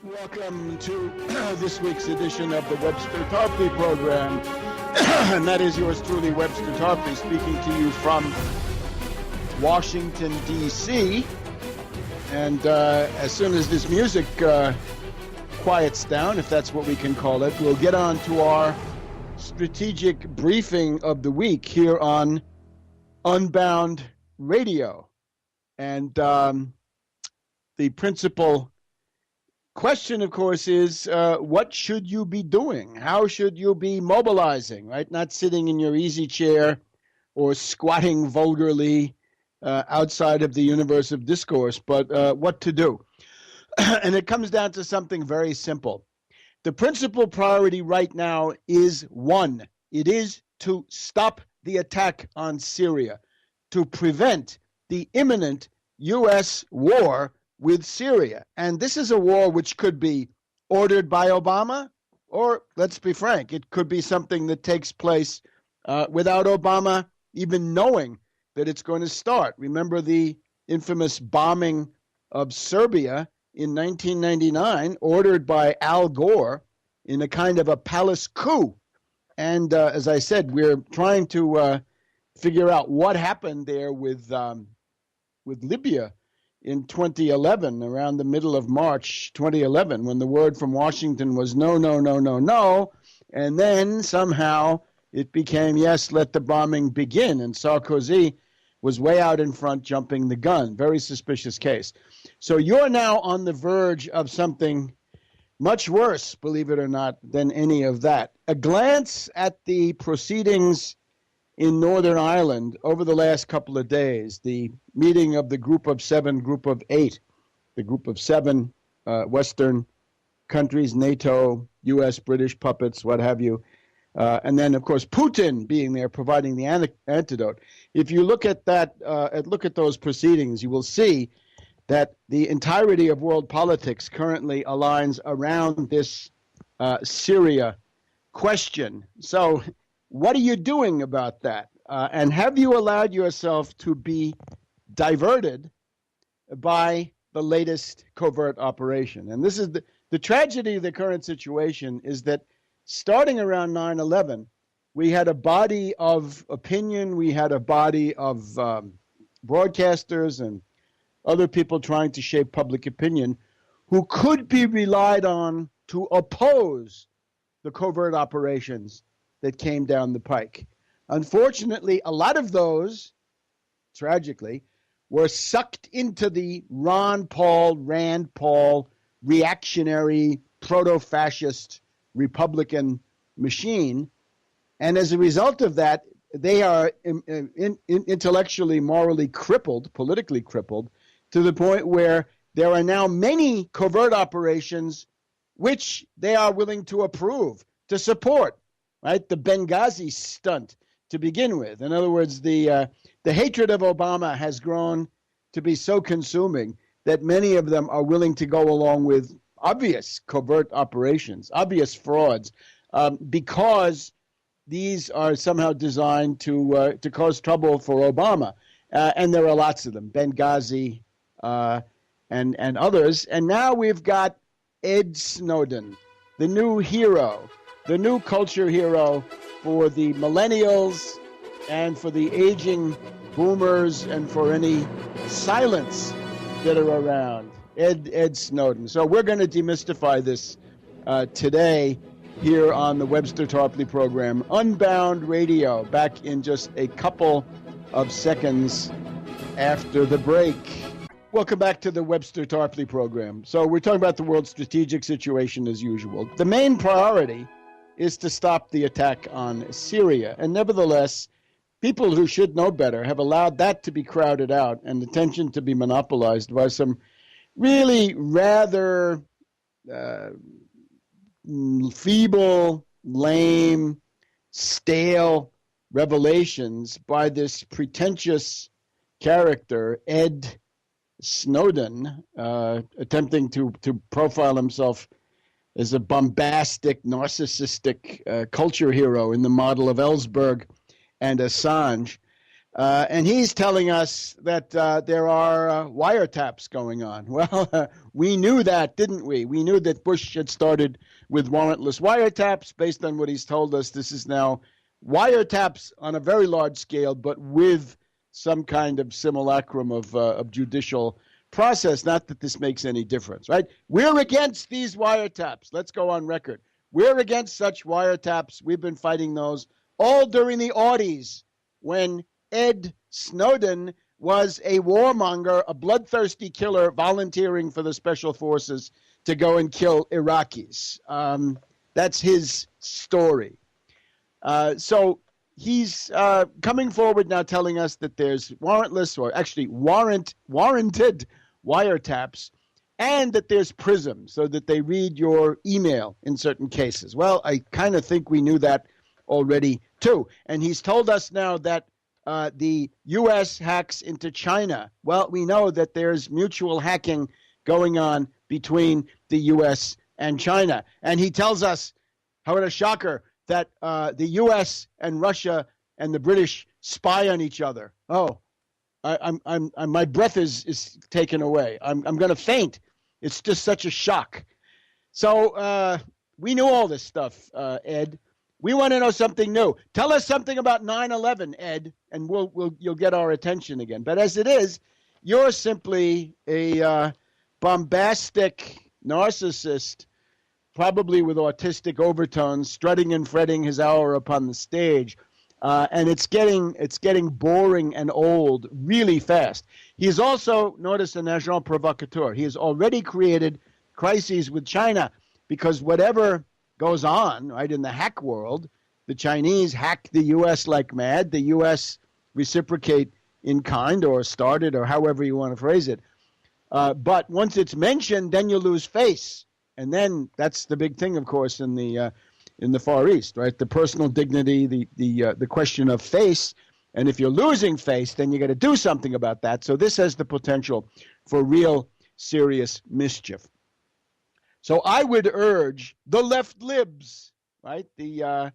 Welcome to this week's edition of the Webster Tarpley program. And that is yours truly, Webster Tarpley, speaking to you from Washington, D.C. And as soon as this music quiets down, if that's what we can call it, we'll get on to our strategic briefing of the week here on Unbound Radio. And the principal question, of course, is what should you be doing? How should you be mobilizing, right? Not sitting in your easy chair or squatting vulgarly outside of the universe of discourse, but what to do. And it comes down to something very simple. The principal priority right now is one. It is to stop the attack on Syria, to prevent the imminent U.S. war with Syria. And this is a war which could be ordered by Obama, or let's be frank, it could be something that takes place without Obama even knowing that it's going to start. Remember the infamous bombing of Serbia in 1999, ordered by Al Gore in a kind of a palace coup. And as I said, we're trying to figure out what happened there with Libya in 2011, around the middle of March 2011, when the word from Washington was no, no, no, no, no. And then somehow it became, yes, let the bombing begin. And Sarkozy was way out in front jumping the gun. Very suspicious case. So you're now on the verge of something much worse, believe it or not, than any of that. A glance at the proceedings in Northern Ireland over the last couple of days, the meeting of the Group of Seven, Group of Eight, the Group of Seven Western countries, NATO, U.S., British puppets, what have you, and then, of course, Putin being there providing the antidote. If you look at that, look at those proceedings, you will see that the entirety of world politics currently aligns around this Syria question. So what are you doing about that? And have you allowed yourself to be diverted by the latest covert operation? And this is the tragedy of the current situation is that starting around 9/11, we had a body of opinion, we had a body of broadcasters and other people trying to shape public opinion who could be relied on to oppose the covert operations that came down the pike. Unfortunately, a lot of those, tragically, were sucked into the Rand Paul reactionary, proto-fascist Republican machine. And as a result of that, they are intellectually, morally crippled, politically crippled, to the point where there are now many covert operations which they are willing to approve, to support. Right, the Benghazi stunt to begin with. In other words, the hatred of Obama has grown to be so consuming that many of them are willing to go along with obvious covert operations, obvious frauds, because these are somehow designed to cause trouble for Obama. And there are lots of them, Benghazi and others. And now we've got Ed Snowden, the new hero, the new culture hero for the millennials and for the aging boomers and for any silents that are around. Ed Snowden. So we're going to demystify this today here on the Webster Tarpley program, Unbound Radio, back in just a couple of seconds after the break. Welcome back to the Webster Tarpley program. So we're talking about the world strategic situation as usual. The main priority is to stop the attack on Syria. And nevertheless, people who should know better have allowed that to be crowded out and attention to be monopolized by some really rather feeble, lame, stale revelations by this pretentious character, Ed Snowden, attempting to profile himself as a bombastic, narcissistic culture hero in the model of Ellsberg and Assange. And he's telling us that there are wiretaps going on. Well, we knew that, didn't we? We knew that Bush had started with warrantless wiretaps. Based on what he's told us, this is now wiretaps on a very large scale, but with some kind of simulacrum of judicial process. Not that this makes any difference, right? We're against these wiretaps. Let's go on record. We're against such wiretaps. We've been fighting those all during the Audis when Ed Snowden was a warmonger, a bloodthirsty killer volunteering for the special forces to go and kill Iraqis. That's his story. So he's coming forward now telling us that there's warrantless, or actually warranted wiretaps, and that there's PRISM, so that they read your email in certain cases. Well, I kind of think we knew that already too. And he's told us now that the U.S. hacks into China. Well, we know that there's mutual hacking going on between the U.S. and China. And he tells us, how a shocker, that the U.S. and Russia and the British spy on each other. Oh, I'm my breath is taken away. I'm going to faint. It's just such a shock. So we knew all this stuff, Ed. We want to know something new. Tell us something about 9/11, Ed, and you'll get our attention again. But as it is, you're simply a bombastic narcissist, probably with autistic overtones, strutting and fretting his hour upon the stage, and it's getting boring and old really fast. He is also, notice, an agent provocateur. He has already created crises with China because whatever goes on, right, in the hack world, the Chinese hack the U.S. like mad. The U.S. reciprocate in kind, or started, or however you want to phrase it. But once it's mentioned, then you lose face. And then that's the big thing, of course, in the Far East, right? The personal dignity, the question of face. And if you're losing face, then you got to do something about that. So this has the potential for real serious mischief. So I would urge the left libs, right? The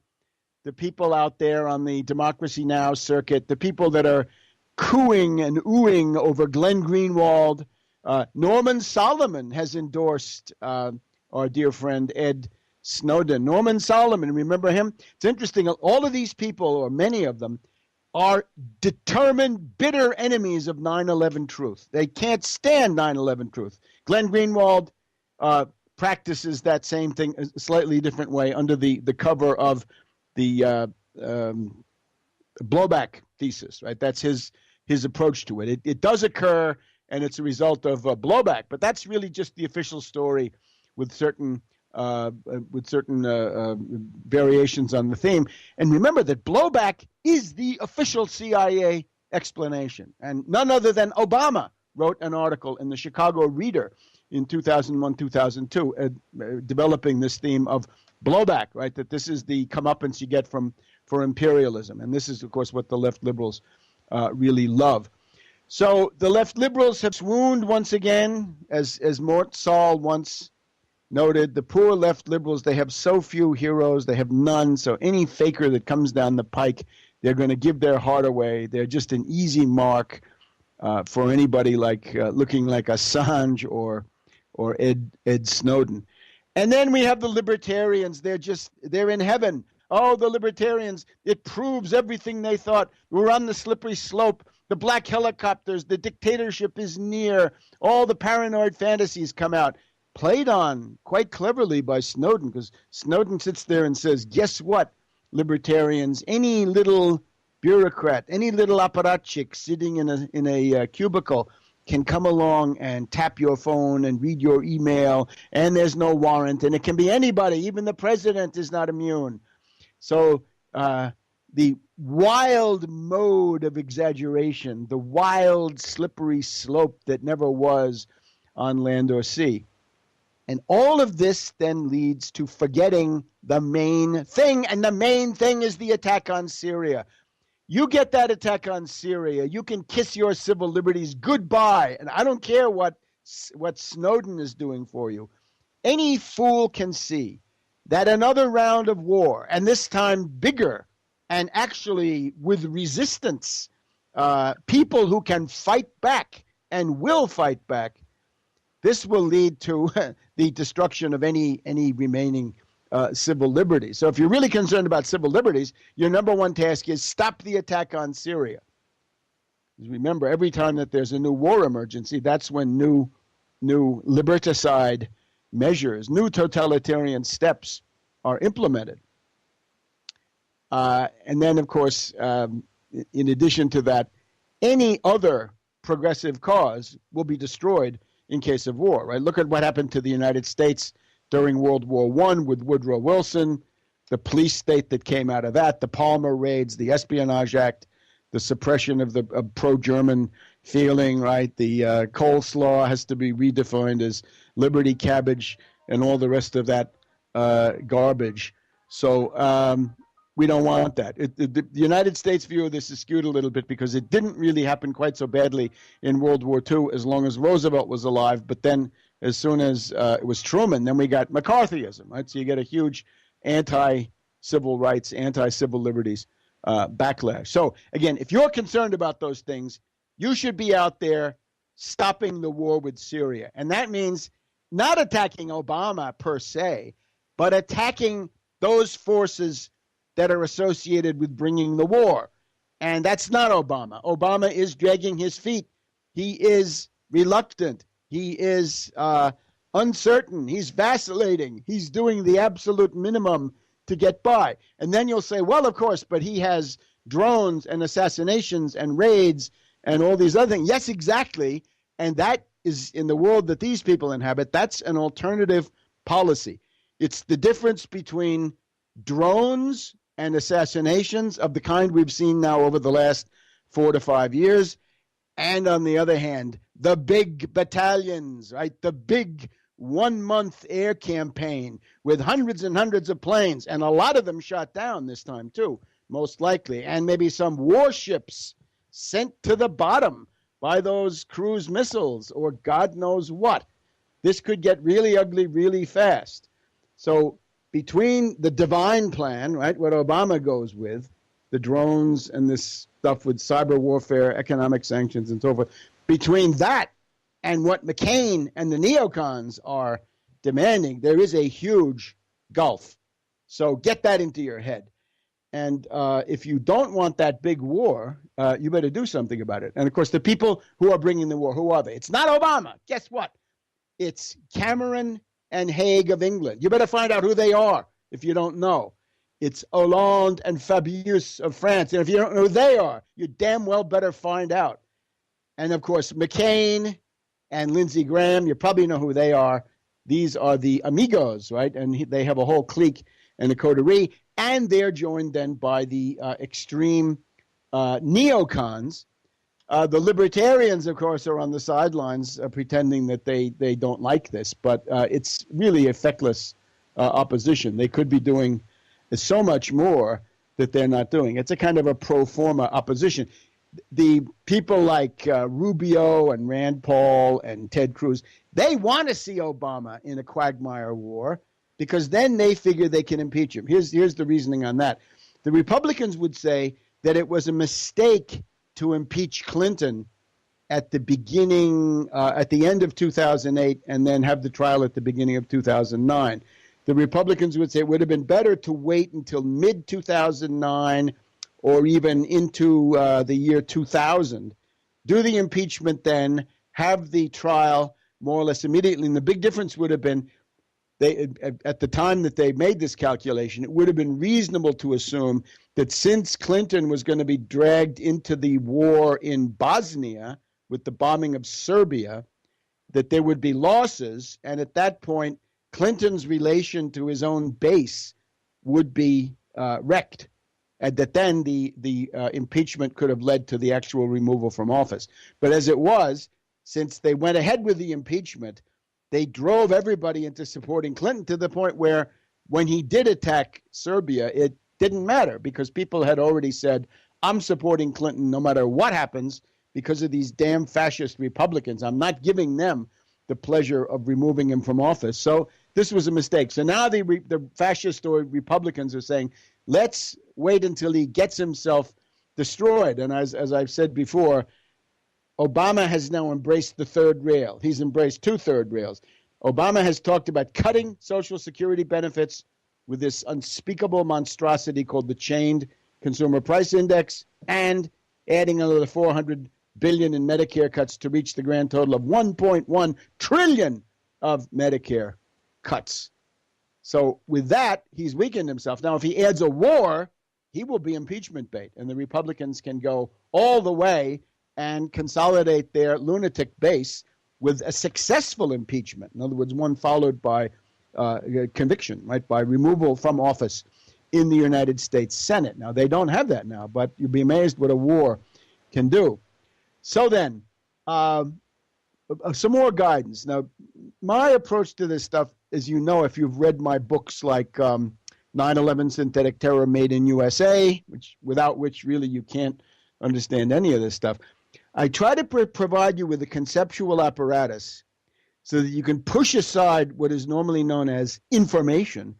people out there on the Democracy Now! Circuit, the people that are cooing and oohing over Glenn Greenwald. Norman Solomon has endorsed our dear friend Ed Snowden. Norman Solomon, remember him? It's interesting. All of these people, or many of them, are determined, bitter enemies of 9/11 truth. They can't stand 9/11 truth. Glenn Greenwald practices that same thing a slightly different way under the cover of the blowback thesis, right? That's his approach to it. It does occur, and it's a result of blowback, but that's really just the official story with certain variations on the theme. And remember that blowback is the official CIA explanation, and none other than Obama wrote an article in the Chicago Reader in 2001, 2002, developing this theme of blowback, right? That this is the comeuppance you get for imperialism. And this is, of course, what the left liberals really love. So the left liberals have swooned once again, as Mort Saul once noted. The poor left liberals, they have so few heroes, they have none. So any faker that comes down the pike, they're going to give their heart away. They're just an easy mark for anybody like looking like Assange or Ed Snowden. And then we have the libertarians. They're in heaven. Oh, the libertarians, it proves everything they thought. We're on the slippery slope. The black helicopters, the dictatorship is near. All the paranoid fantasies come out. Played on quite cleverly by Snowden, because Snowden sits there and says, guess what, libertarians, any little bureaucrat, any little apparatchik sitting in a cubicle can come along and tap your phone and read your email, and there's no warrant, and it can be anybody. Even the president is not immune. So the wild mode of exaggeration, the wild slippery slope that never was on land or sea. And all of this then leads to forgetting the main thing, and the main thing is the attack on Syria. You get that attack on Syria, you can kiss your civil liberties goodbye. And I don't care what Snowden is doing for you. Any fool can see that another round of war, and this time bigger, and actually with resistance people who can fight back and will fight back, this will lead to the destruction of any remaining civil liberties. So if you're really concerned about civil liberties, your number one task is stop the attack on Syria. Remember, every time that there's a new war emergency, that's when new liberticide measures, new totalitarian steps are implemented. And then, of course, in addition to that, any other progressive cause will be destroyed in case of war, right? Look at what happened to the United States during World War I with Woodrow Wilson, the police state that came out of that, the Palmer raids, the Espionage Act, the suppression of the pro-German feeling, right? The coleslaw has to be redefined as liberty cabbage and all the rest of that garbage. So we don't want that. The United States view of this is skewed a little bit because it didn't really happen quite so badly in World War II as long as Roosevelt was alive. But then as soon as it was Truman, then we got McCarthyism, right? So you get a huge anti-civil rights, anti-civil liberties backlash. So again, if you're concerned about those things, you should be out there stopping the war with Syria. And that means not attacking Obama per se, but attacking those forces that are associated with bringing the war. And that's not Obama. Obama is dragging his feet. He is reluctant. He is uncertain. He's vacillating. He's doing the absolute minimum to get by. And then you'll say, well, of course, but he has drones and assassinations and raids and all these other things. Yes, exactly. And that is, in the world that these people inhabit, that's an alternative policy. It's the difference between drones and assassinations of the kind we've seen now over the last 4 to 5 years. And on the other hand, the big battalions, right? The big 1-month air campaign with hundreds and hundreds of planes, and a lot of them shot down this time too, most likely, and maybe some warships sent to the bottom by those cruise missiles or God knows what. This could get really ugly really fast. So between the divine plan, right, what Obama goes with, the drones and this stuff with cyber warfare, economic sanctions, and so forth, between that and what McCain and the neocons are demanding, there is a huge gulf. So get that into your head. And if you don't want that big war, you better do something about it. And, of course, the people who are bringing the war, who are they? It's not Obama. Guess what? It's Cameron and Hague of England. You better find out who they are if you don't know. It's Hollande and Fabius of France. And if you don't know who they are, you damn well better find out. And, of course, McCain and Lindsey Graham, you probably know who they are. These are the amigos, right? And they have a whole clique and a coterie. And they're joined then by the extreme neocons. The libertarians, of course, are on the sidelines pretending that they don't like this. But it's really a feckless opposition. They could be doing so much more that they're not doing. It's a kind of a pro forma opposition. The people like Rubio and Rand Paul and Ted Cruz, they want to see Obama in a quagmire war because then they figure they can impeach him. Here's the reasoning on that. The Republicans would say that it was a mistake to impeach Clinton at the beginning, at the end of 2008, and then have the trial at the beginning of 2009. The Republicans would say it would have been better to wait until mid-2009 or even into the year 2000, do the impeachment then, have the trial more or less immediately. And the big difference would have been, at the time that they made this calculation, it would have been reasonable to assume that since Clinton was going to be dragged into the war in Bosnia with the bombing of Serbia, that there would be losses. And at that point, Clinton's relation to his own base would be wrecked. And that then the impeachment could have led to the actual removal from office. But as it was, since they went ahead with the impeachment, they drove everybody into supporting Clinton to the point where when he did attack Serbia, it didn't matter because people had already said, I'm supporting Clinton no matter what happens because of these damn fascist Republicans. I'm not giving them the pleasure of removing him from office. So this was a mistake. So now the fascist or Republicans are saying, let's wait until he gets himself destroyed. And as I've said before, Obama has now embraced the third rail. He's embraced two third rails. Obama has talked about cutting Social Security benefits with this unspeakable monstrosity called the Chained Consumer Price Index, and adding another $400 billion in Medicare cuts to reach the grand total of $1.1 trillion of Medicare cuts. So with that, he's weakened himself. Now, if he adds a war, he will be impeachment bait, and the Republicans can go all the way and consolidate their lunatic base with a successful impeachment. In other words, one followed by conviction, right, by removal from office in the United States Senate. Now, they don't have that now, but you'll be amazed what a war can do. So then, some more guidance. Now, my approach to this stuff, as you know, if you've read my books like 9/11 Synthetic Terror Made in USA, without which really you can't understand any of this stuff, I try to provide you with a conceptual apparatus so that you can push aside what is normally known as information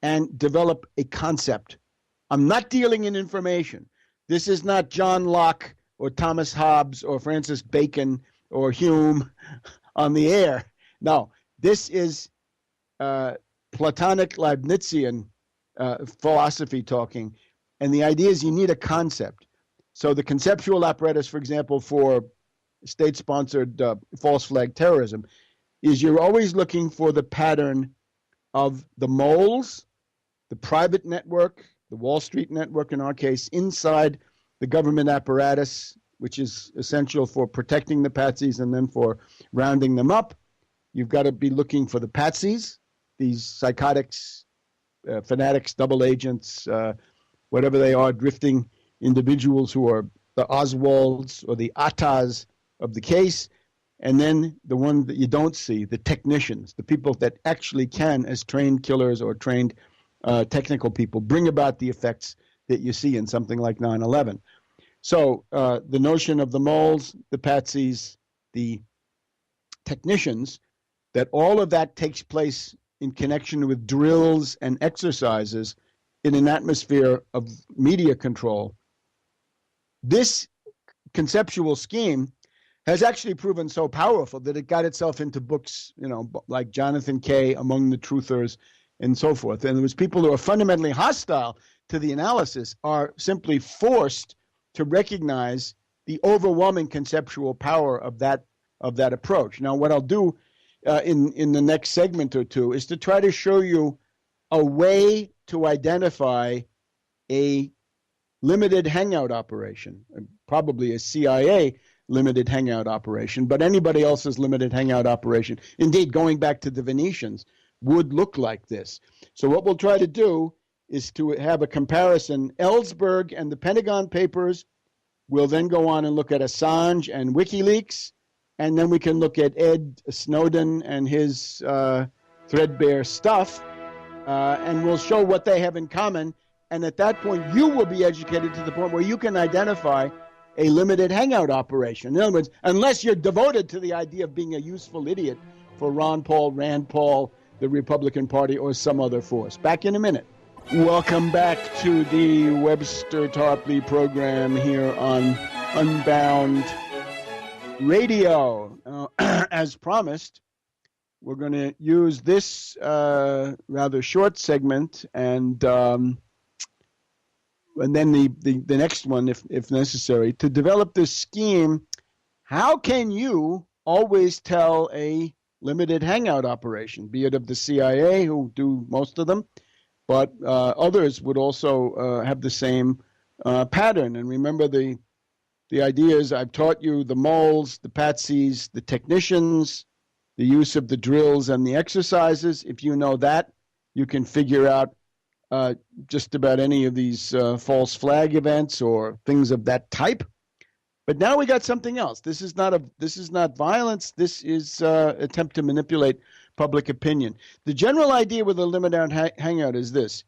and develop a concept. I'm not dealing in information. This is not John Locke or Thomas Hobbes or Francis Bacon or Hume on the air. No, this is Platonic Leibnizian philosophy talking. And the idea is you need a concept. So the conceptual apparatus, for example, for state-sponsored false flag terrorism, is you're always looking for the pattern of the moles, the private network, the Wall Street network in our case, inside the government apparatus, which is essential for protecting the patsies and then for rounding them up. You've got to be looking for the patsies, these psychotics, fanatics, double agents, whatever they are, drifting individuals who are the Oswalds or the Attas of the case, and then the one that you don't see, the technicians, the people that actually can, as trained killers or trained technical people, bring about the effects that you see in something like 9/11. So the notion of the moles, the patsies, the technicians, that all of that takes place in connection with drills and exercises in an atmosphere of media control. This conceptual scheme has actually proven so powerful that it got itself into books, like Jonathan Kay, Among the Truthers, and so forth. And there was people who are fundamentally hostile to the analysis are simply forced to recognize the overwhelming conceptual power of that approach. Now, what I'll do in the next segment or two is to try to show you a way to identify a limited hangout operation, probably a CIA limited hangout operation, but anybody else's limited hangout operation, indeed, going back to the Venetians, would look like this. So what we'll try to do is to have a comparison. Ellsberg and the Pentagon Papers. We'll then go on and look at Assange and WikiLeaks, and then we can look at Ed Snowden and his threadbare stuff, and we'll show what they have in common. And at that point, you will be educated to the point where you can identify a limited hangout operation. In other words, unless you're devoted to the idea of being a useful idiot for Ron Paul, Rand Paul, the Republican Party, or some other force. Back in a minute. Welcome back to the Webster Tarpley program here on Unbound Radio. As promised, we're going to use this rather short segment and then the next one, if necessary, to develop this scheme. How can you always tell a limited hangout operation, be it of the CIA, who do most of them, but others would also have the same pattern? And remember, the idea is I've taught you the moles, the patsies, the technicians, the use of the drills and the exercises. If you know that, you can figure out just about any of these false flag events or things of that type. But now we got something else. This is not violence. This is attempt to manipulate public opinion. The general idea with a limited hangout is this: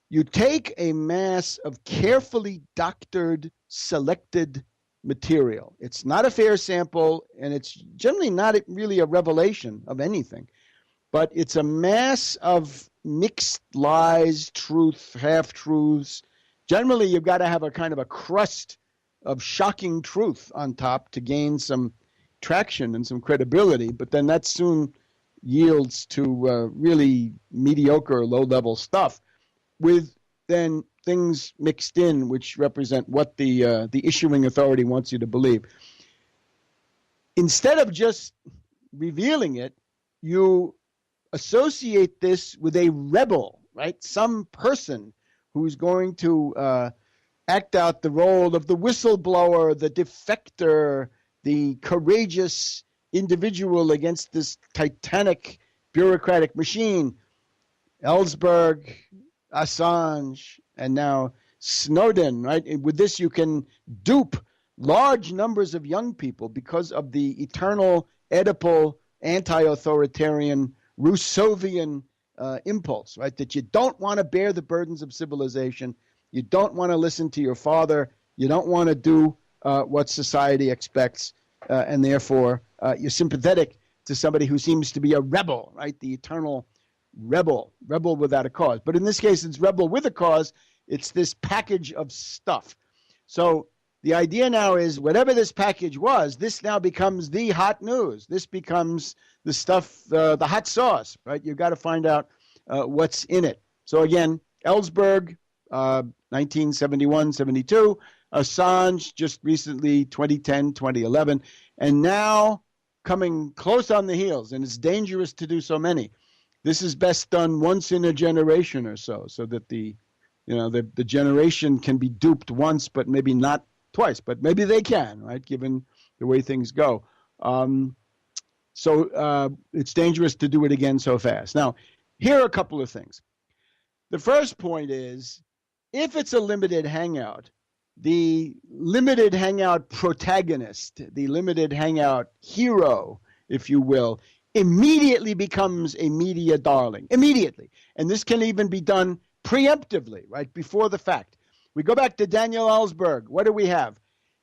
you take a mass of carefully doctored, selected material. It's not a fair sample, and it's generally not really a revelation of anything, but it's a mass of mixed lies, truth, half-truths. Generally, you've got to have a kind of a crust of shocking truth on top to gain some traction and some credibility, but then that soon yields to really mediocre, low-level stuff with then things mixed in which represent what the issuing authority wants you to believe. Instead of just revealing it, you associate this with a rebel, right? Some person who's going to act out the role of the whistleblower, the defector, the courageous individual against this titanic bureaucratic machine. Ellsberg, Assange, and now Snowden, right? With this, you can dupe large numbers of young people because of the eternal, Oedipal, anti-authoritarian, Rousseauvian impulse, right? That you don't want to bear the burdens of civilization. You don't want to listen to your father. You don't want to do what society expects. And therefore, you're sympathetic to somebody who seems to be a rebel, right? The eternal rebel without a cause. But in this case, it's rebel with a cause. It's this package of stuff. So the idea now is whatever this package was, this now becomes the hot news. This becomes the stuff, the hot sauce, right? You've got to find out what's in it. So again, Ellsberg, 1971, 72, Assange just recently, 2010, 2011, and now coming close on the heels, and it's dangerous to do so many. This is best done once in a generation or so that the generation can be duped once, but maybe not twice, but maybe they can, right, given the way things go. So it's dangerous to do it again so fast. Now, here are a couple of things. The first point is, if it's a limited hangout, the limited hangout protagonist, the limited hangout hero, if you will, immediately becomes a media darling, immediately. And this can even be done preemptively, right, before the fact. We go back to Daniel Ellsberg. What do we have?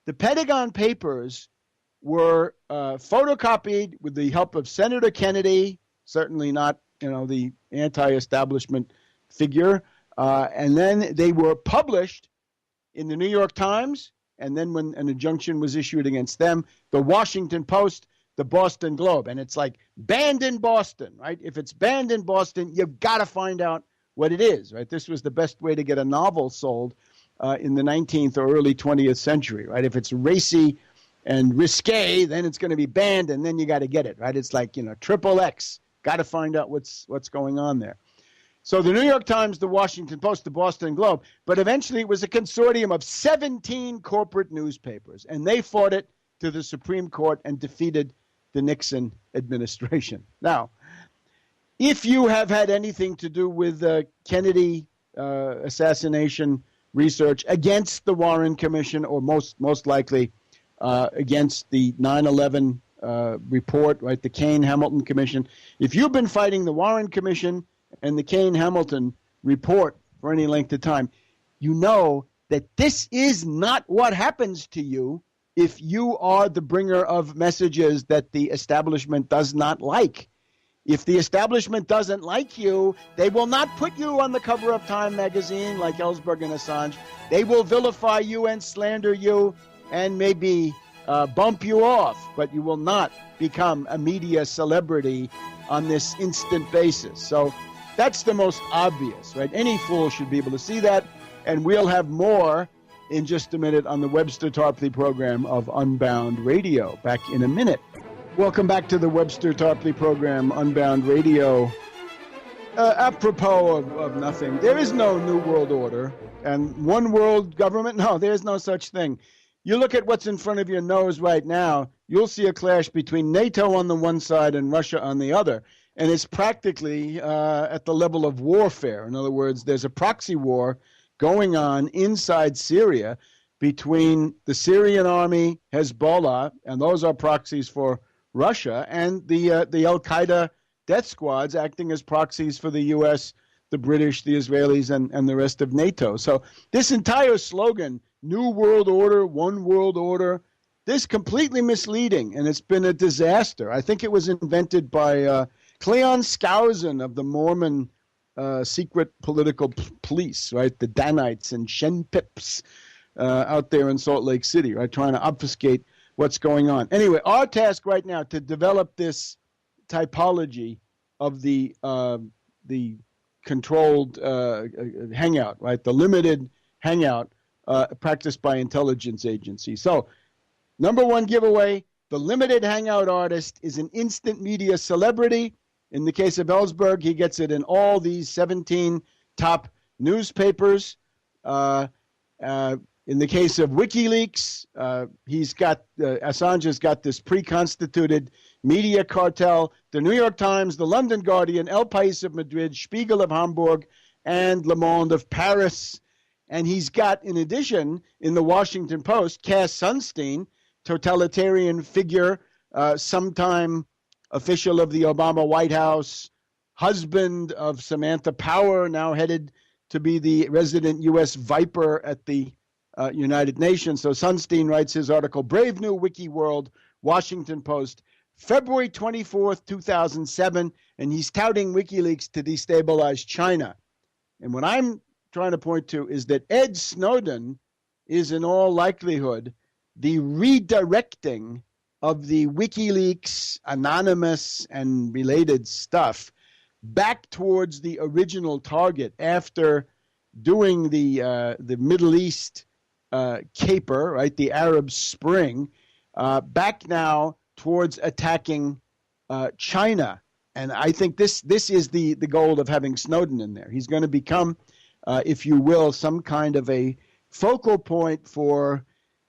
The Pentagon Papers were photocopied with the help of Senator Kennedy, certainly not, the anti-establishment figure, and then they were published in the New York Times, and then when an injunction was issued against them, the Washington Post, the Boston Globe. And it's like banned in Boston, right? If it's banned in Boston, you've got to find out what it is, right? This was the best way to get a novel sold in the 19th or early 20th century, right? If it's racy and risque, then it's going to be banned, and then you got to get it, right? It's like, triple X. Got to find out what's going on there. So the New York Times, the Washington Post, the Boston Globe, but eventually it was a consortium of 17 corporate newspapers, and they fought it to the Supreme Court and defeated the Nixon administration. Now, if you have had anything to do with Kennedy assassination research against the Warren Commission, or most likely against the 9/11 report, right, the Kane-Hamilton Commission, if you've been fighting the Warren Commission and the Kane-Hamilton report for any length of time, you know that this is not what happens to you if you are the bringer of messages that the establishment does not like. If the establishment doesn't like you, they will not put you on the cover of Time magazine like Ellsberg and Assange. They will vilify you and slander you and maybe bump you off, but you will not become a media celebrity on this instant basis. So that's the most obvious, right? Any fool should be able to see that, and we'll have more in just a minute on the Webster Tarpley program of Unbound Radio. Back in a minute. Welcome back to the Webster Tarpley program, Unbound Radio. Apropos of nothing, there is no New World Order and one world government. No, there's no such thing. You look at what's in front of your nose right now, you'll see a clash between NATO on the one side and Russia on the other. And it's practically at the level of warfare. In other words, there's a proxy war going on inside Syria between the Syrian army, Hezbollah, and those are proxies for Russia, and the Al-Qaeda death squads acting as proxies for the U.S., the British, the Israelis, and the rest of NATO. So this entire slogan, New World Order, One World Order, this is completely misleading, and it's been a disaster. I think it was invented by Cleon Skousen of the Mormon secret political police, right? The Danites and Shen Pips. out there in Salt Lake City, right, trying to obfuscate what's going on. Anyway, our task right now to develop this typology of the controlled hangout, right, the limited hangout practiced by intelligence agencies. So, number one giveaway, the limited hangout artist is an instant media celebrity. In the case of Ellsberg, he gets it in all these 17 top newspapers. In the case of WikiLeaks, Assange has got this pre-constituted media cartel. The New York Times, the London Guardian, El País of Madrid, Spiegel of Hamburg, and Le Monde of Paris. And he's got, in addition, in the Washington Post, Cass Sunstein, totalitarian figure, sometime official of the Obama White House, husband of Samantha Power, now headed to be the resident U.S. Viper at the United Nations. So Sunstein writes his article, Brave New Wiki World, Washington Post, February 24th, 2007, and he's touting WikiLeaks to destabilize China. And what I'm trying to point to is that Ed Snowden is in all likelihood the redirecting of the WikiLeaks anonymous and related stuff back towards the original target after doing the Middle East caper, right, the Arab Spring, back now towards attacking China. And I think this is the goal of having Snowden in there. He's going to become, if you will, some kind of a focal point for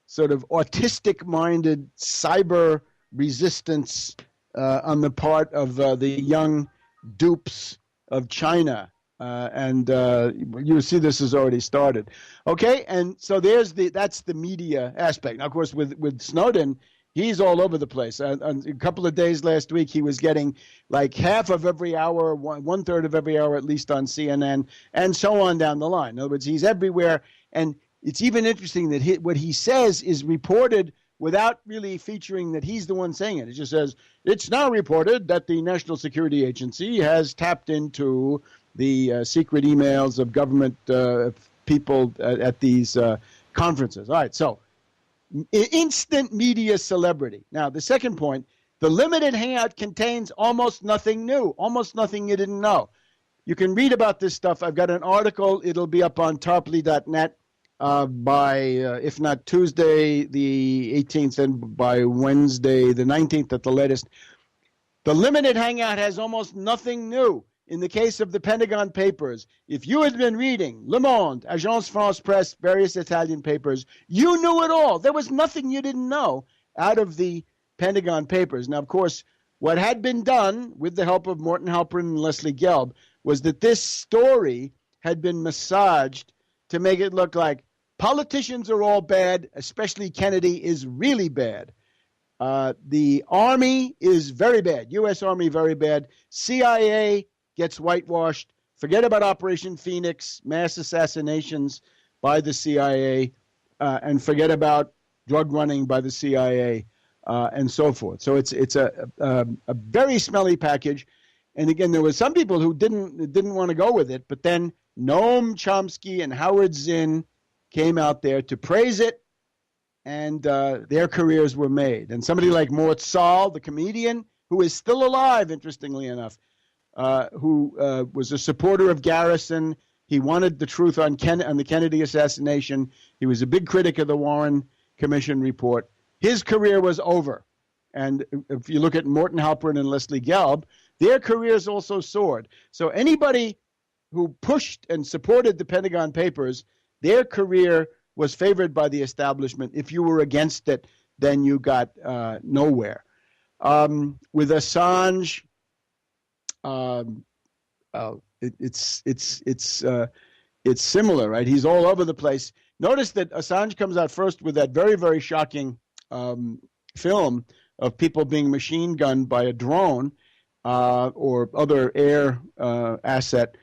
sort of autistic-minded cyber resistance on the part of the young dupes of China. And you see this has already started. Okay, and so that's the media aspect. Now, of course, with Snowden, he's all over the place. On a couple of days last week, he was getting like half of every hour, one third of every hour at least on CNN, and so on down the line. In other words, he's everywhere. And it's even interesting that what he says is reported without really featuring that he's the one saying it. It just says, it's now reported that the National Security Agency has tapped into the secret emails of government people at these conferences. All right, so instant media celebrity. Now, the second point, the limited hangout contains almost nothing new, almost nothing you didn't know. You can read about this stuff. I've got an article. It'll be up on tarpley.net by, if not Tuesday the 18th, and by Wednesday the 19th at the latest. The limited hangout has almost nothing new. In the case of the Pentagon Papers, if you had been reading Le Monde, Agence France Presse, various Italian papers, you knew it all. There was nothing you didn't know out of the Pentagon Papers. Now, of course, what had been done with the help of Morton Halperin and Leslie Gelb was that this story had been massaged to make it look like politicians are all bad, especially Kennedy is really bad. The Army is very bad, U.S. Army very bad, CIA gets whitewashed. Forget about Operation Phoenix, mass assassinations by the CIA, and forget about drug running by the CIA, and so forth. So it's a very smelly package. And again, there were some people who didn't want to go with it, but then Noam Chomsky and Howard Zinn came out there to praise it, and their careers were made. And somebody like Mort Sahl, the comedian, who is still alive, interestingly enough, who was a supporter of Garrison. He wanted the truth on the Kennedy assassination. He was a big critic of the Warren Commission report. His career was over. And if you look at Morton Halperin and Leslie Gelb, their careers also soared. So anybody who pushed and supported the Pentagon Papers, their career was favored by the establishment. If you were against it, then you got nowhere. With Assange, it's similar, right? He's all over the place. Notice that Assange comes out first with that very, very shocking film of people being machine gunned by a drone or other air asset.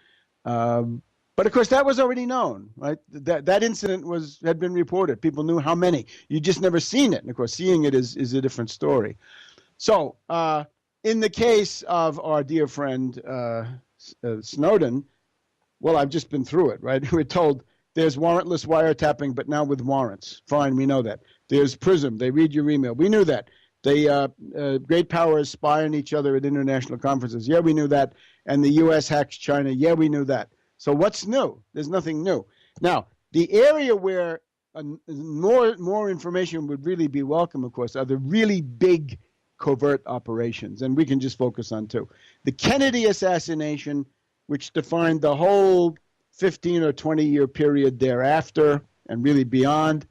But of course, that was already known, right? That incident had been reported. People knew how many. You just never seen it. And of course, seeing it is a different story. So, in the case of our dear friend Snowden, well, I've just been through it, right? We're told There's warrantless wiretapping, but now with warrants. Fine, we know that. There's PRISM. They read your email. We knew that. They great powers spy on each other at international conferences. Yeah, we knew that. And the U.S. hacks China. Yeah, we knew that. So what's new? There's nothing new. Now, the area where more information would really be welcome, of course, are the really big covert operations. And we can just focus on two. The Kennedy assassination, which defined the whole 15 or 20-year period thereafter and really beyond,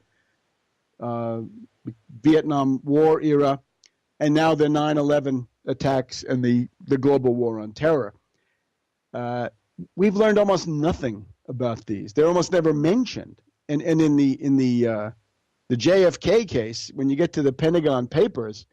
Vietnam War era, and now the 9/11 attacks and the global war on terror. We've learned almost nothing about these. They're almost never mentioned. And in the JFK case, when you get to the Pentagon Papers,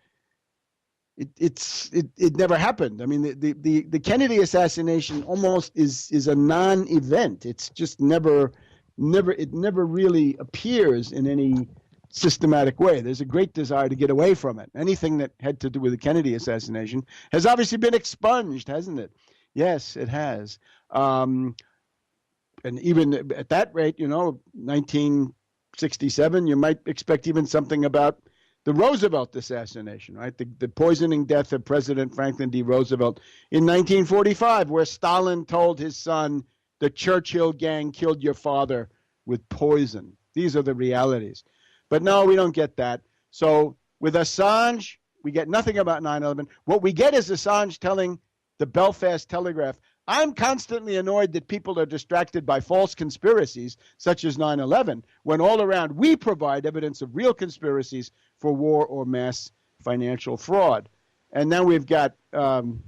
it never happened. I mean, the Kennedy assassination almost is a non-event. It's just never really appears in any systematic way. There's a great desire to get away from it. Anything that had to do with the Kennedy assassination has obviously been expunged, hasn't it? Yes, it has. And even at that rate, 1967, you might expect even something about the Roosevelt assassination, right? The poisoning death of President Franklin D. Roosevelt in 1945, where Stalin told his son, the Churchill gang killed your father with poison. These are the realities. But no, we don't get that. So with Assange, we get nothing about 9/11. What we get is Assange telling the Belfast Telegraph, I'm constantly annoyed that people are distracted by false conspiracies, such as 9/11, when all around we provide evidence of real conspiracies for war or mass financial fraud. And now we've got, Glenn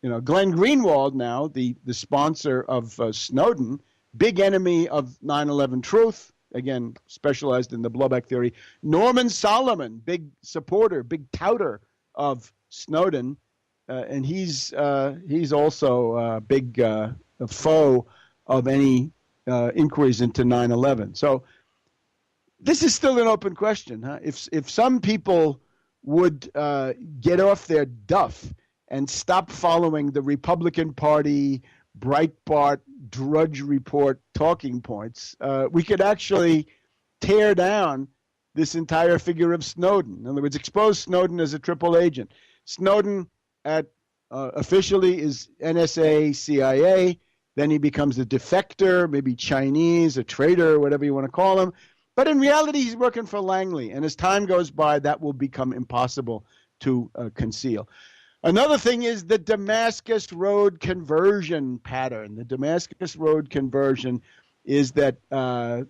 Greenwald now, the sponsor of Snowden, big enemy of 9/11 truth, again, specialized in the blowback theory. Norman Solomon, big supporter, big touter of Snowden, and he's also a big foe of any inquiries into 9/11. So this is still an open question. Huh? If some people would get off their duff and stop following the Republican Party, Breitbart, Drudge Report talking points, we could actually tear down this entire figure of Snowden. In other words, expose Snowden as a triple agent. Snowden officially is NSA, CIA, then he becomes a defector, maybe Chinese, a traitor, whatever you want to call him. But in reality, he's working for Langley, and as time goes by, that will become impossible to conceal. Another thing is the Damascus Road conversion pattern. The Damascus Road conversion is that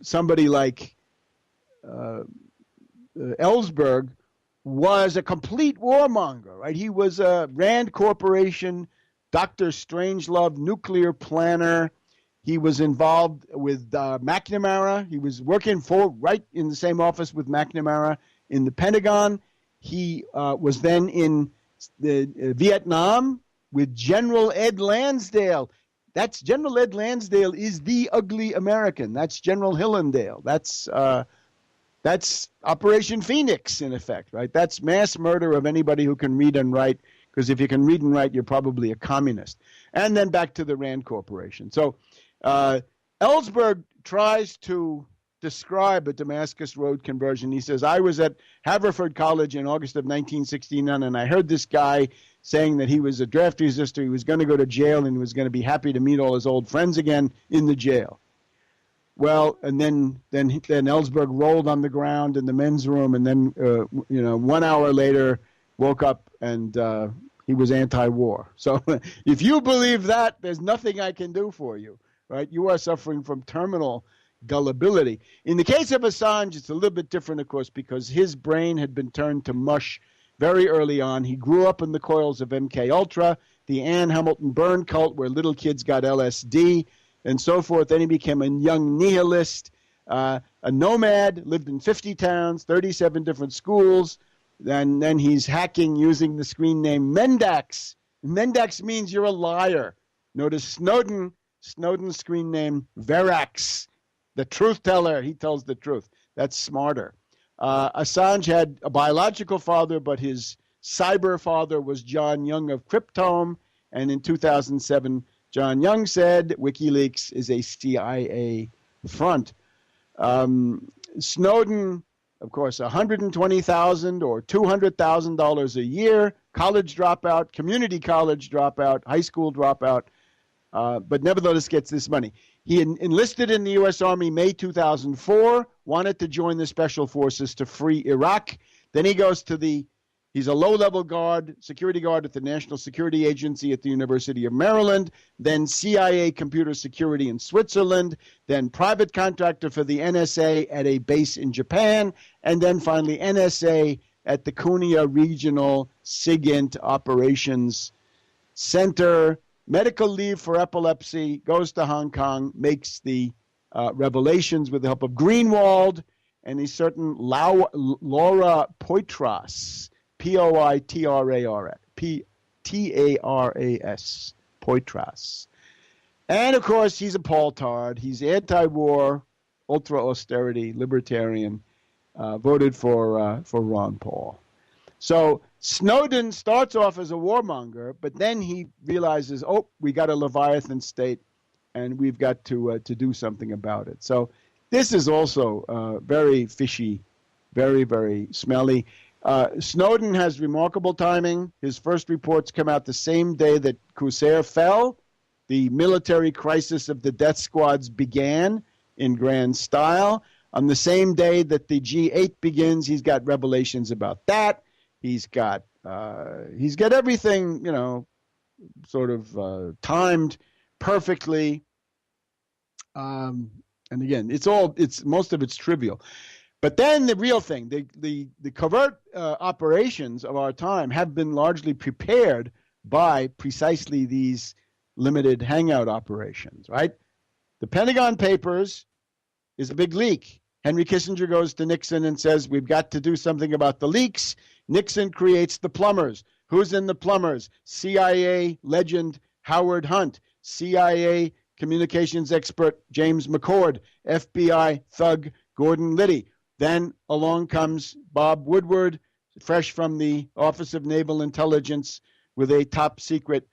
somebody like Ellsberg was a complete warmonger, right? He was a Rand Corporation, Dr. Strangelove nuclear planner. He was involved with McNamara. He was working right in the same office with McNamara in the Pentagon. He was then in Vietnam with General Ed Lansdale. General Ed Lansdale is the ugly American. That's General Hillendale. That's Operation Phoenix, in effect, right? That's mass murder of anybody who can read and write, because if you can read and write, you're probably a communist. And then back to the Rand Corporation. So Ellsberg tries to describe a Damascus Road conversion. He says, I was at Haverford College in August of 1969, and I heard this guy saying that he was a draft resistor, he was going to go to jail, and he was going to be happy to meet all his old friends again in the jail. Well, and then Ellsberg rolled on the ground in the men's room, and then 1 hour later woke up and he was anti-war. So if you believe that, there's nothing I can do for you, right? You are suffering from terminal gullibility. In the case of Assange, it's a little bit different, of course, because his brain had been turned to mush very early on. He grew up in the coils of MK Ultra, the Ann Hamilton Byrne cult, where little kids got LSD, and so forth. Then he became a young nihilist, a nomad, lived in 50 towns, 37 different schools. Then he's hacking using the screen name Mendax. Mendax means you're a liar. Notice Snowden's screen name Verax, the truth teller. He tells the truth. That's smarter. Assange had a biological father, but his cyber father was John Young of Cryptome. And in 2007, John Young said WikiLeaks is a CIA front. Snowden, of course, $120,000 or $200,000 a year, college dropout, community college dropout, high school dropout, but nevertheless gets this money. He enlisted in the U.S. Army May 2004, wanted to join the Special Forces to free Iraq. Then he goes to he's a low-level guard, security guard at the National Security Agency at the University of Maryland, then CIA computer security in Switzerland, then private contractor for the NSA at a base in Japan, and then finally NSA at the Konya Regional SIGINT Operations Center. Medical leave for epilepsy, goes to Hong Kong, makes the revelations with the help of Greenwald and a certain Laura Poitras, Poitras, Poitras. And, of course, he's a Paul-tard. He's anti-war, ultra-austerity, libertarian, voted for Ron Paul. So Snowden starts off as a warmonger, but then he realizes, we got a Leviathan state, and we've got to do something about it. So this is also very fishy, very, very smelly. Snowden has remarkable timing. His first reports come out the same day that Qusair fell. The military crisis of the death squads began in grand style. On the same day that the G8 begins, he's got revelations about that. He's got everything, sort of timed perfectly. And again, most of it's trivial. But then the real thing, the covert operations of our time have been largely prepared by precisely these limited hangout operations, right? The Pentagon Papers is a big leak. Henry Kissinger goes to Nixon and says, we've got to do something about the leaks. Nixon creates the plumbers. Who's in the plumbers? CIA legend Howard Hunt, CIA communications expert James McCord, FBI thug Gordon Liddy. Then along comes Bob Woodward, fresh from the Office of Naval Intelligence with a top secret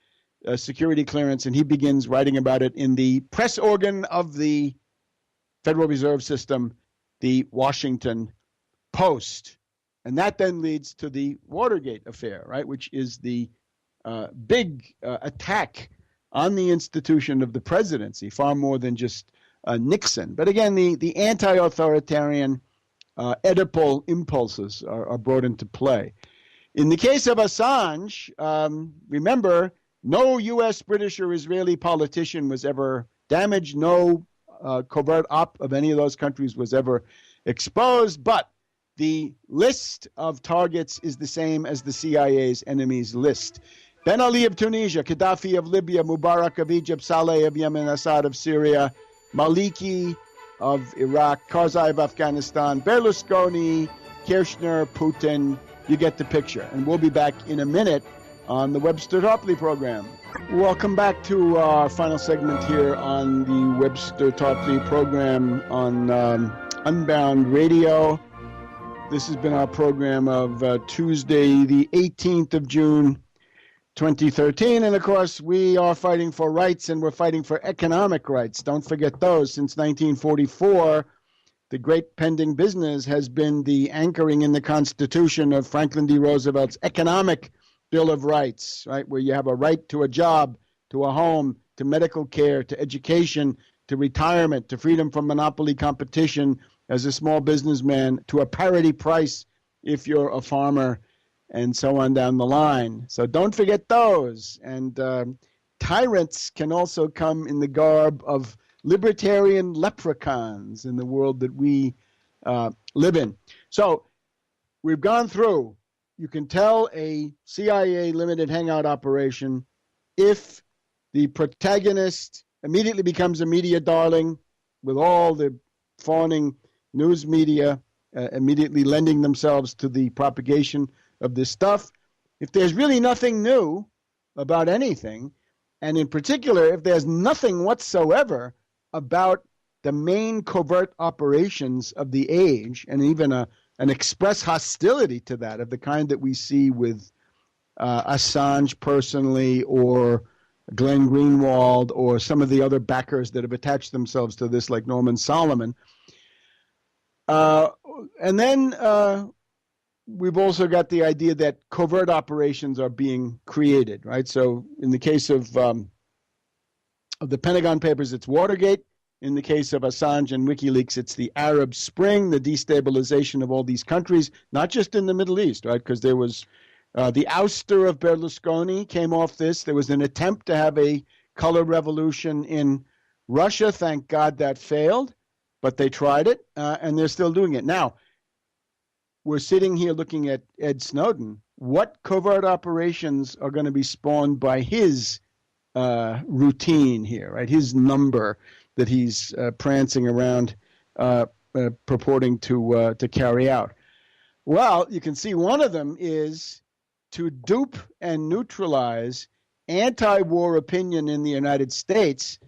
security clearance, and he begins writing about it in the press organ of the Federal Reserve System, the Washington Post. And that then leads to the Watergate affair, right, which is the big attack on the institution of the presidency, far more than just Nixon. But again, the anti-authoritarian Oedipal impulses are brought into play. In the case of Assange, remember, no U.S., British, or Israeli politician was ever damaged. No covert op of any of those countries was ever exposed. But the list of targets is the same as the CIA's enemies list. Ben Ali of Tunisia, Gaddafi of Libya, Mubarak of Egypt, Saleh of Yemen, Assad of Syria, Maliki of Iraq, Karzai of Afghanistan, Berlusconi, Kirchner, Putin. You get the picture. And we'll be back in a minute on the Webster Tarpley program. Welcome back to our final segment here on the Webster Tarpley program on Unbound Radio. This has been our program of Tuesday, the 18th of June, 2013. And of course, we are fighting for rights, and we're fighting for economic rights. Don't forget those. Since 1944, the great pending business has been the anchoring in the Constitution of Franklin D. Roosevelt's Economic Bill of Rights, right, where you have a right to a job, to a home, to medical care, to education, to retirement, to freedom from monopoly competition as a small businessman, to a parity price if you're a farmer, and so on down the line. So don't forget those. And tyrants can also come in the garb of libertarian leprechauns in the world that we live in. So we've gone through. You can tell a CIA limited hangout operation if the protagonist immediately becomes a media darling with all the fawning news media immediately lending themselves to the propagation of this stuff. If there's really nothing new about anything, and in particular, if there's nothing whatsoever about the main covert operations of the age, and even an express hostility to that of the kind that we see with Assange personally, or Glenn Greenwald, or some of the other backers that have attached themselves to this, like Norman Solomon, Uh, and then we've also got the idea that covert operations are being created, right? So in the case of the Pentagon Papers, it's Watergate. In the case of Assange and WikiLeaks, it's the Arab Spring, the destabilization of all these countries, not just in the Middle East, right? Because there was the ouster of Berlusconi came off this. There was an attempt to have a color revolution in Russia. Thank God that failed, but they tried it, and they're still doing it. Now, we're sitting here looking at Ed Snowden. What covert operations are going to be spawned by his routine here, right? His number that he's prancing around, purporting to carry out. Well, you can see one of them is to dupe and neutralize anti-war opinion in the United States,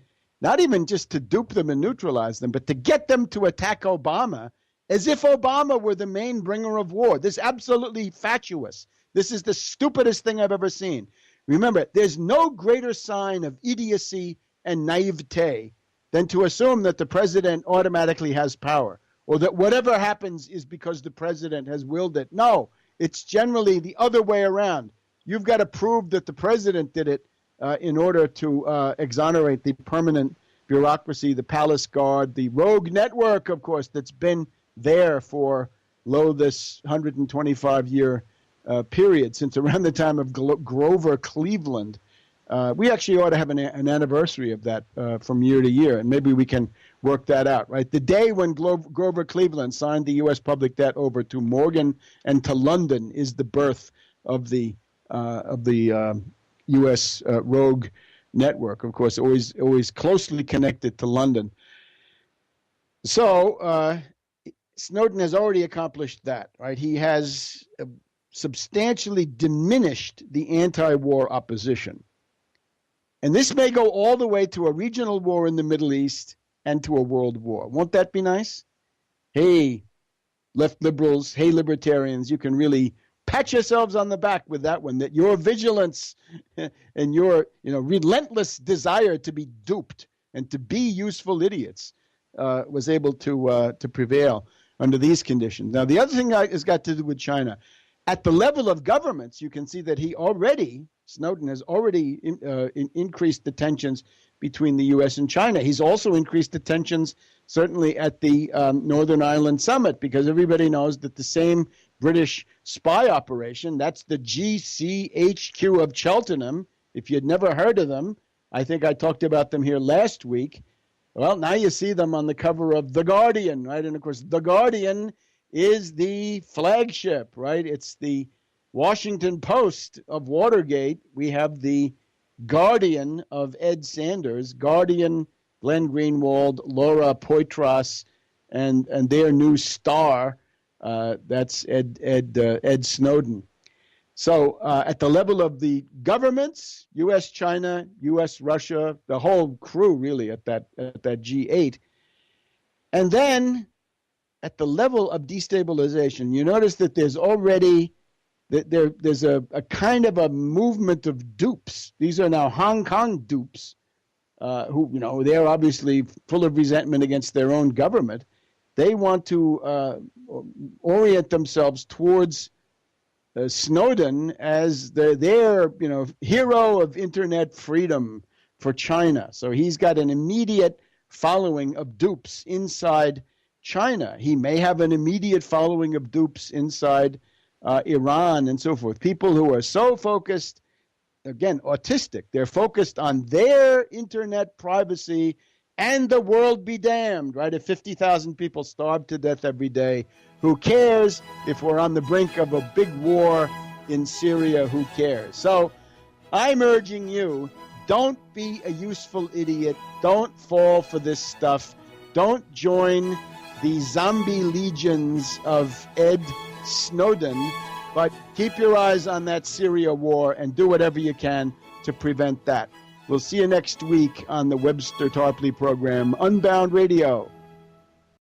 not even just to dupe them and neutralize them, but to get them to attack Obama as if Obama were the main bringer of war. This is absolutely fatuous. This is the stupidest thing I've ever seen. Remember, there's no greater sign of idiocy and naivete than to assume that the president automatically has power, or that whatever happens is because the president has willed it. No, it's generally the other way around. You've got to prove that the president did it in order to exonerate the permanent bureaucracy, the palace guard, the rogue network, of course, that's been there for this 125-year period, since around the time of Grover Cleveland. We actually ought to have an anniversary of that from year to year, and maybe we can work that out, right? The day when Grover Cleveland signed the U.S. public debt over to Morgan and to London is the birth of the U.S. rogue network, of course, always closely connected to London. So Snowden has already accomplished that, right? He has substantially diminished the anti-war opposition. And this may go all the way to a regional war in the Middle East and to a world war. Won't that be nice? Hey, left liberals, hey, libertarians, you can really pat yourselves on the back with that one, that your vigilance and your relentless desire to be duped and to be useful idiots was able to prevail under these conditions. Now, the other thing has got to do with China. At the level of governments, you can see that Snowden has already increased the tensions between the U.S. and China. He's also increased the tensions, certainly at the Northern Ireland Summit, because everybody knows that the same British spy operation, that's the GCHQ of Cheltenham. If you'd never heard of them, I think I talked about them here last week. Well, now you see them on the cover of The Guardian, right? And, of course, The Guardian is the flagship, right? It's the Washington Post of Watergate. We have the Guardian of Ed Sanders, Guardian, Glenn Greenwald, Laura Poitras, and their new star, that's Ed Snowden. So at the level of the governments, U.S., China, U.S., Russia, the whole crew really at that G8. And then at the level of destabilization, you notice that there's already there's a kind of a movement of dupes. These are now Hong Kong dupes who, they're obviously full of resentment against their own government. They want to orient themselves towards Snowden as their hero of internet freedom for China. So he's got an immediate following of dupes inside China. He may have an immediate following of dupes inside Iran and so forth. People who are so focused, again, autistic. They're focused on their internet privacy and the world be damned, right? If 50,000 people starve to death every day, who cares? If we're on the brink of a big war in Syria, who cares? So I'm urging you, don't be a useful idiot. Don't fall for this stuff. Don't join the zombie legions of Ed Snowden, but keep your eyes on that Syria war and do whatever you can to prevent that. We'll see you next week on the Webster Tarpley program, Unbound Radio.